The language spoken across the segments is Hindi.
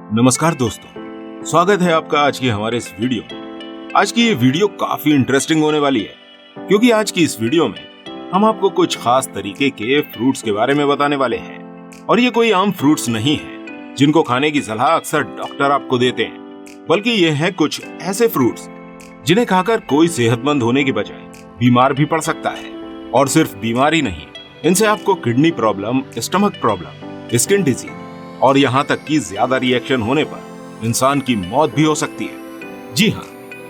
नमस्कार दोस्तों, स्वागत है आपका आज की हमारे इस वीडियो में। आज की ये वीडियो काफी इंटरेस्टिंग होने वाली है, क्योंकि आज की इस वीडियो में हम आपको कुछ खास तरीके के फ्रूट्स के बारे में बताने वाले हैं। और ये कोई आम फ्रूट्स नहीं है जिनको खाने की सलाह अक्सर डॉक्टर आपको देते हैं, बल्कि ये हैं कुछ ऐसे फ्रूट्स जिन्हें खाकर कोई सेहतमंद होने की बजाय बीमार भी पड़ सकता है। और सिर्फ बीमारी नहीं, इनसे आपको kidney problem, stomach problem, skin disease और यहाँ तक कि ज्यादा रिएक्शन होने पर इंसान की मौत भी हो सकती है। जी हाँ,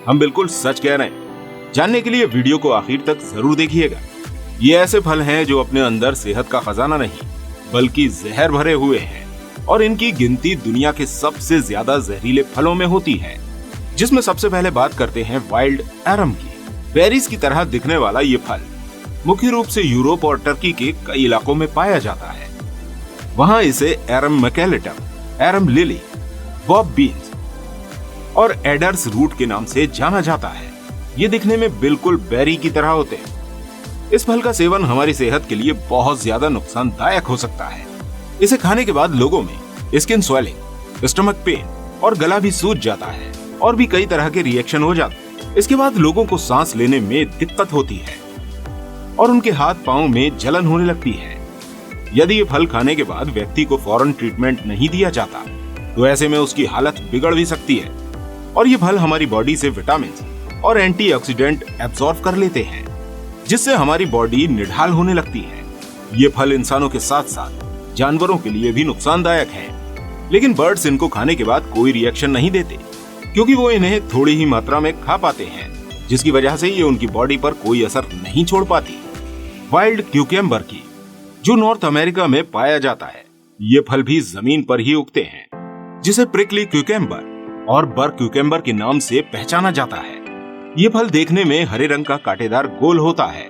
हम बिल्कुल सच कह रहे हैं। जानने के लिए वीडियो को आखिर तक जरूर देखिएगा। ये ऐसे फल हैं जो अपने अंदर सेहत का खजाना नहीं बल्कि जहर भरे हुए हैं, और इनकी गिनती दुनिया के सबसे ज्यादा जहरीले फलों में होती है। जिसमें सबसे पहले बात करते हैं वाइल्ड एरम की। बेरीज की तरह दिखने वाला ये फल मुख्य रूप से यूरोप और टर्की के कई इलाकों में पाया जाता है। वहां इसे एरम मैकेलेटम, एरम लिली, बॉब बीन्स और एडर्स रूट के नाम से जाना जाता है। ये दिखने में बिल्कुल बेरी की तरह होते हैं। इस फल का सेवन हमारी सेहत के लिए बहुत ज्यादा नुकसानदायक हो सकता है। इसे खाने के बाद लोगों में स्किन स्वेलिंग, स्टमक पेन और गला भी सूज जाता है, और भी कई तरह के रिएक्शन हो जाते हैं। इसके बाद लोगों को सांस लेने में दिक्कत होती है और उनके हाथ पांव में जलन होने लगती है। यदि ये फल खाने के बाद व्यक्ति को फौरन ट्रीटमेंट नहीं दिया जाता तो ऐसे में उसकी हालत बिगड़ भी सकती है। और ये फल हमारी बॉडी से विटामिन और एंटीऑक्सीडेंट एब्जॉर्ब कर लेते हैं, जिससे हमारी बॉडी निढाल होने लगती है। ये फल इंसानों के साथ साथ जानवरों के लिए भी नुकसानदायक है, लेकिन बर्ड्स इनको खाने के बाद कोई रिएक्शन नहीं देते, क्योंकि वो इन्हें थोड़ी ही मात्रा में खा पाते हैं, जिसकी वजह से ये उनकी बॉडी पर कोई असर नहीं छोड़ पाती। वाइल्ड क्यूकम्बर की, जो नॉर्थ अमेरिका में पाया जाता है, ये फल भी जमीन पर ही उगते हैं, जिसे प्रिकली क्यूकम्बर और बर क्यूकम्बर के नाम से पहचाना जाता है। ये फल देखने में हरे रंग का कांटेदार गोल होता है,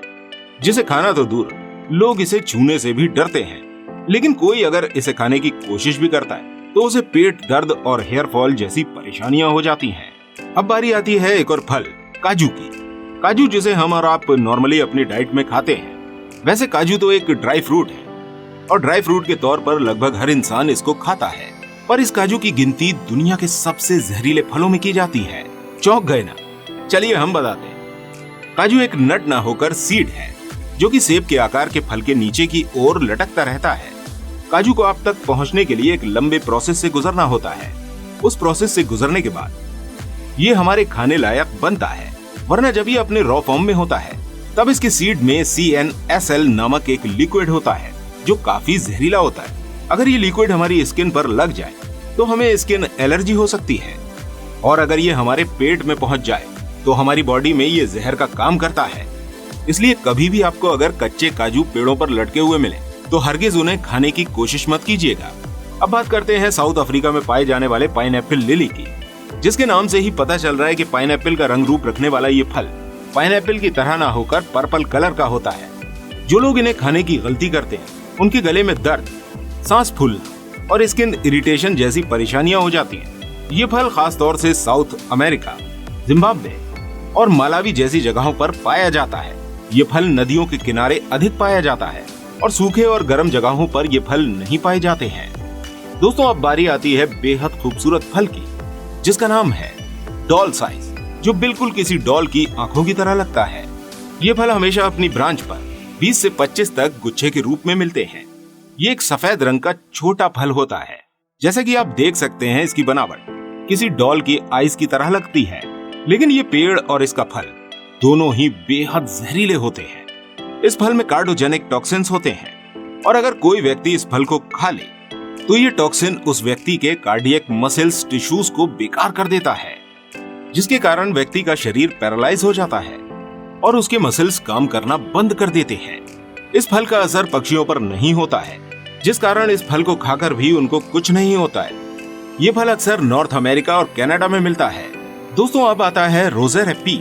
जिसे खाना तो दूर, लोग इसे छूने से भी डरते हैं। लेकिन कोई अगर इसे खाने की कोशिश भी करता है तो उसे पेट दर्द और हेयर फॉल जैसी परेशानियां हो जाती हैं। अब बारी आती है एक और फल, काजू की। काजू, जिसे हम और आप नॉर्मली अपनी डाइट में खाते हैं। वैसे काजू तो एक ड्राई फ्रूट है, और ड्राई फ्रूट के तौर पर लगभग हर इंसान इसको खाता है। पर इस काजू की गिनती दुनिया के सबसे जहरीले फलों में की जाती है। चौंक गए ना? चलिए हम बताते हैं। काजू एक नट ना होकर सीड है, जो कि सेब के आकार के फल के नीचे की ओर लटकता रहता है। काजू को आप तक पहुंचने के लिए एक लंबे प्रोसेस से गुजरना होता है। उस प्रोसेस से गुजरने के बाद ये हमारे खाने लायक बनता है, वरना जब ये अपने रॉ फॉर्म में होता है तब इसके सीड में CNSL नामक एक लिक्विड होता है, जो काफी जहरीला होता है। अगर ये लिक्विड हमारी स्किन पर लग जाए तो हमें स्किन एलर्जी हो सकती है, और अगर ये हमारे पेट में पहुंच जाए तो हमारी बॉडी में ये जहर का काम करता है। इसलिए कभी भी आपको अगर कच्चे काजू पेड़ों पर लटके हुए मिले तो हरगिज उन्हें खाने की कोशिश मत कीजिएगा। अब बात करते हैं साउथ अफ्रीका में पाए जाने वाले पाइनएप्पल लिली की, जिसके नाम से ही पता चल रहा है कि पाइनएप्पल का रंग रूप रखने वाला ये फल पाइनएप्पल की तरह ना होकर पर्पल कलर का होता है। जो लोग इन्हें खाने की गलती करते हैं उनके गले में दर्द, सांस फूलना और स्किन इरिटेशन जैसी परेशानियां हो जाती हैं। ये फल खास तौर से साउथ अमेरिका, जिम्बाब्वे और मालावी जैसी जगहों पर पाया जाता है। ये फल नदियों के किनारे अधिक पाया जाता है, और सूखे और गर्म जगहों पर ये फल नहीं पाए जाते हैं। दोस्तों, अब बारी आती है बेहद खूबसूरत फल की, जिसका नाम है डॉल साइज, जो बिल्कुल किसी डॉल की आंखों की तरह लगता है। ये फल हमेशा अपनी ब्रांच पर 20 से 25 तक गुच्छे के रूप में मिलते हैं। ये एक सफेद रंग का छोटा फल होता है। जैसे कि आप देख सकते हैं, इसकी बनावट किसी डॉल की आइस की तरह लगती है, लेकिन ये पेड़ और इसका फल दोनों ही बेहद जहरीले होते हैं। इस फल में कार्डोजेनिक टॉक्सिन्स होते हैं, और अगर कोई व्यक्ति इस फल को खा ले तो ये टॉक्सिन उस व्यक्ति के कार्डियक मसल्स टिश्यूज को बेकार कर देता है, जिसके कारण व्यक्ति का शरीर पैरालाइज हो जाता है और उसके मसल्स काम करना बंद कर देते हैं। इस फल का असर पक्षियों पर नहीं होता है, जिस कारण इस फल को खाकर भी उनको कुछ नहीं होता है। ये फल अक्सर नॉर्थ अमेरिका और कनाडा में मिलता है। दोस्तों, अब आता है रोजेर एपी।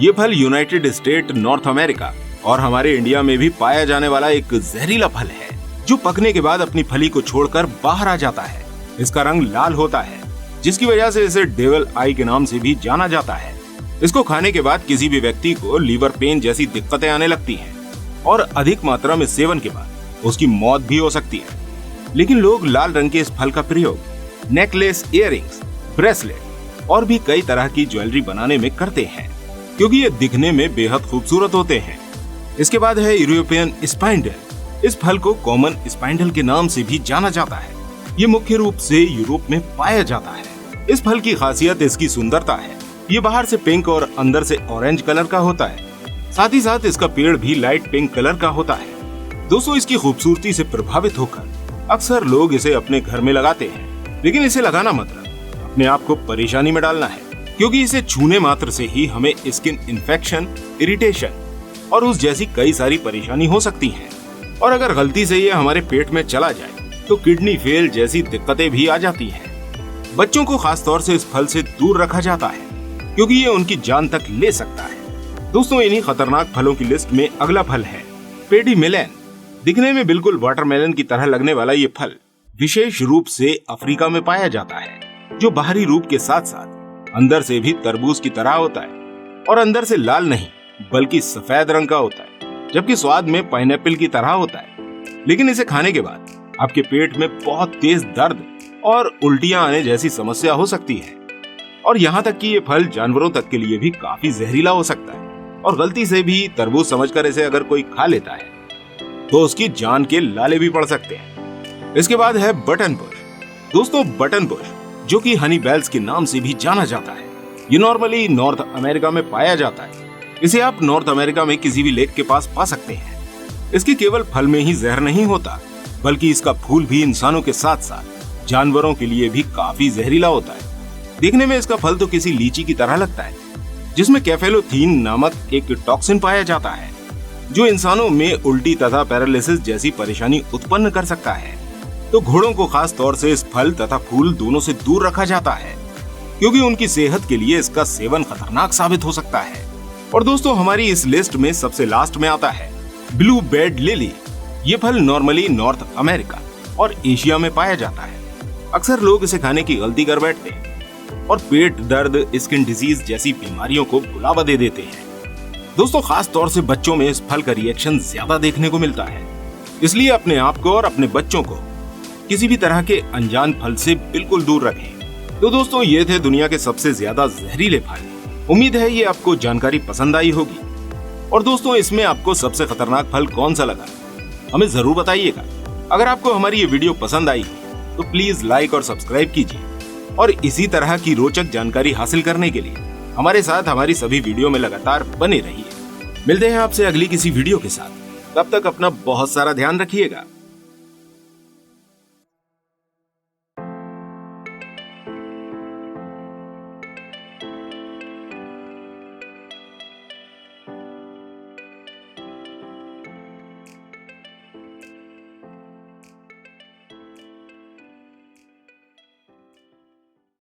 ये फल यूनाइटेड स्टेट, नॉर्थ अमेरिका और हमारे इंडिया में भी पाया जाने वाला एक जहरीला फल है, जो पकने के बाद अपनी फली को छोड़कर बाहर आ जाता है। इसका रंग लाल होता है, जिसकी वजह से इसे डेविल आई के नाम से भी जाना जाता है। इसको खाने के बाद किसी भी व्यक्ति को लीवर पेन जैसी दिक्कतें आने लगती हैं, और अधिक मात्रा में सेवन के बाद उसकी मौत भी हो सकती है। लेकिन लोग लाल रंग के इस फल का प्रयोग नेकलेस, इयररिंग्स, ब्रेसलेट और भी कई तरह की ज्वेलरी बनाने में करते हैं, क्योंकि ये दिखने में बेहद खूबसूरत होते हैं। इसके बाद है यूरोपियन स्पाइंडल। इस फल को कॉमन स्पाइंडल के नाम से भी जाना जाता है। ये मुख्य रूप से यूरोप में पाया जाता है। इस फल की खासियत इसकी सुंदरता है। ये बाहर से पिंक और अंदर से ऑरेंज कलर का होता है। साथ ही साथ इसका पेड़ भी लाइट पिंक कलर का होता है। दोस्तों, इसकी खूबसूरती से प्रभावित होकर अक्सर लोग इसे अपने घर में लगाते हैं, लेकिन इसे लगाना मतलब अपने आप को परेशानी में डालना है, क्योंकि इसे छूने मात्र से ही हमें स्किन इन्फेक्शन, इरिटेशन और उस जैसी कई सारी परेशानी हो सकती हैं। और अगर गलती से ये हमारे पेट में चला जाए तो किडनी फेल जैसी दिक्कतें भी आ जाती हैं। बच्चों को खास तौर से इस फल से दूर रखा जाता है, क्योंकि ये उनकी जान तक ले सकता है। दोस्तों, इन्हीं खतरनाक फलों की लिस्ट में अगला फल है पेडी मेलन। दिखने में बिल्कुल वाटरमेलन की तरह लगने वाला ये फल विशेष रूप से अफ्रीका में पाया जाता है, जो बाहरी रूप के साथ साथ अंदर से भी तरबूज की तरह होता है और अंदर से लाल नहीं बल्कि सफेद रंग का होता है, जबकि स्वाद में पाइनएप्पल की तरह होता है। लेकिन इसे खाने के बाद आपके पेट में बहुत तेज दर्द और उल्टियां आने जैसी समस्या हो सकती है। और यहाँ तक कि ये फल जानवरों तक के लिए भी काफी जहरीला हो सकता है, और गलती से भी तरबूज समझकर इसे अगर कोई खा लेता है तो उसकी जान के लाले भी पड़ सकते हैं। इसके बाद है बटन बुश। दोस्तों, बटन बुश, जो कि हनी बेल्स के नाम से भी जाना जाता है, ये नॉर्मली नॉर्थ अमेरिका में पाया जाता है। इसे आप नॉर्थ अमेरिका में किसी भी लेक के पास पा सकते हैं। इसके केवल फल में ही जहर नहीं होता, बल्कि इसका फूल भी इंसानों के साथ साथ जानवरों के लिए भी काफी जहरीला होता है। देखने में इसका फल तो किसी लीची की तरह लगता है, जिसमें कैफेलोथीन नामक एक टॉक्सिन पाया जाता है, जो इंसानों में उल्टी तथा पैरालिसिस जैसी परेशानी उत्पन्न कर सकता है। तो घोड़ों को खास तौर से इस फल तथा फूल दोनों से दूर रखा जाता है, क्योंकि उनकी सेहत के लिए इसका सेवन खतरनाक साबित हो सकता है। और दोस्तों, हमारी इस लिस्ट में सबसे लास्ट में आता है ब्लू बेड लिली। ये फल नॉर्मली नॉर्थ अमेरिका और एशिया में पाया जाता है। अक्सर लोग इसे खाने की गलती कर बैठते हैं और पेट दर्द, स्किन डिजीज जैसी बीमारियों को बुलावा दे देते हैं। दोस्तों, खास तौर से बच्चों में इस फल का रिएक्शन ज्यादा देखने को मिलता है, इसलिए अपने आप को और अपने बच्चों को किसी भी तरह के अनजान फल से बिल्कुल दूर रखें। तो दोस्तों, ये थे दुनिया के सबसे ज्यादा जहरीले फल। उम्मीद है ये आपको जानकारी पसंद आई होगी। और दोस्तों, इसमें आपको सबसे खतरनाक फल कौन सा लगा, हमें जरूर बताइएगा। अगर आपको हमारी ये वीडियो पसंद आई तो प्लीज लाइक और सब्सक्राइब कीजिए, और इसी तरह की रोचक जानकारी हासिल करने के लिए हमारे साथ हमारी सभी वीडियो में लगातार बने रहिए। मिलते हैं आपसे अगली किसी वीडियो के साथ। तब तक अपना बहुत सारा ध्यान रखिएगा।